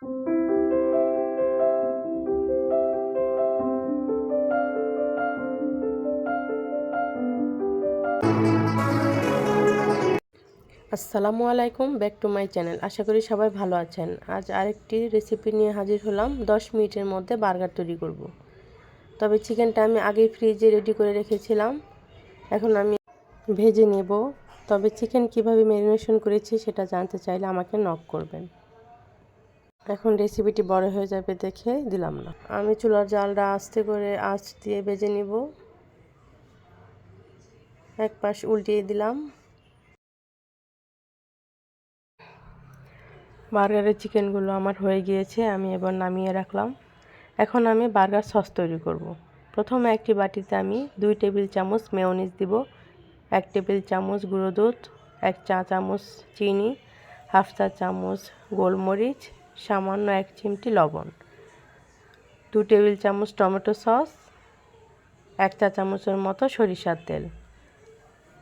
আসসালামু আলাইকুম, back to my channel. আশা করি সবাই ভালো আছেন। আজ আরেকটি রেসিপি নিয়ে হাজির হলাম। 10 মিনিটের মধ্যে বার্গার তৈরি করব। তবে চিকেনটা আমি আগেই ফ্রিজে রেডি করে রেখেছিলাম, এখন আমি ভেজে নেব। তবে চিকেন কিভাবে ম্যারিনেশন করেছি সেটা জানতে চাইলে আমাকে নক করবেন। এখন রেসিপিটি বড় হয়ে যাবে দেখে দিলাম না। আমি চুলার জালটা আস্তে করে আঁচ দিয়ে ভেজে নিব। এক পাশ উল্টিয়ে দিলাম। বার্গারের চিকেনগুলো আমার হয়ে গিয়েছে, আমি এবার নামিয়ে রাখলাম। এখন আমি বার্গার সস তৈরি করব। প্রথমে একটি বাটিতে আমি 2 টেবিল চামচ মেয়োনিজ দিব, 1 টেবিল চামচ গুঁড়ো দুধ, 1 চা চামচ চিনি, হাফ চা চামচ গোলমরিচ, সামান্য 1 চিমটি লবণ, 2 টেবিল চামচ টমেটো সস, 1 চা চামচের মতো সরিষার তেল।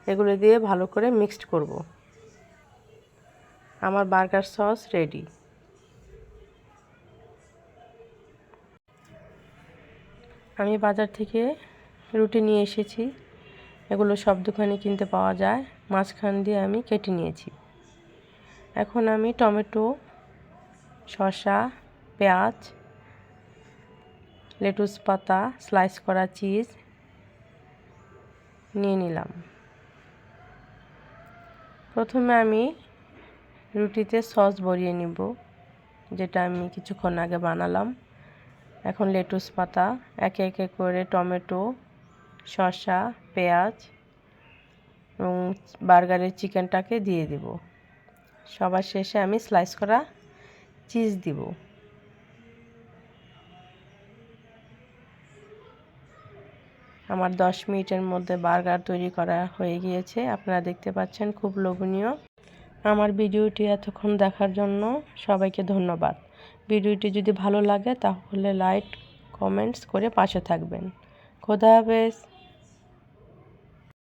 এগুলো দিয়ে ভালো করে মিক্সড করব। আমার বার্গার সস রেডি। আমি বাজার থেকে রুটি নিয়ে এসেছি, এগুলো সব দোকানে কিনতে পাওয়া যায়। মাঝখান দিয়ে আমি কেটে নিয়েছি। এখন আমি টমেটো, শসা, পেঁয়াজ, লেটুস পাতা, স্লাইস করা চিজ নিয়ে নিলাম। প্রথমে আমি রুটিতে সস ভরিয়ে নিব, যেটা আমি কিছুক্ষণ আগে বানালাম। এখন লেটুস পাতা, একে একে করে টমেটো, শসা, পেঁয়াজ এবং বার্গারের চিকেনটাকে দিয়ে দিব। সবার শেষে আমি স্লাইস করা চিজ দিব। আমার 10 মিনিটের মধ্যে বার্গার তৈরি করা হয়ে গিয়েছে। আপনারা দেখতে পাচ্ছেন, খুব লোভনীয়। আমার ভিডিওটি এতক্ষণ দেখার জন্য সবাইকে ধন্যবাদ। ভিডিওটি যদি ভালো লাগে তাহলে লাইক, কমেন্টস করে পাশে থাকবেন। খোদা হাফেজ।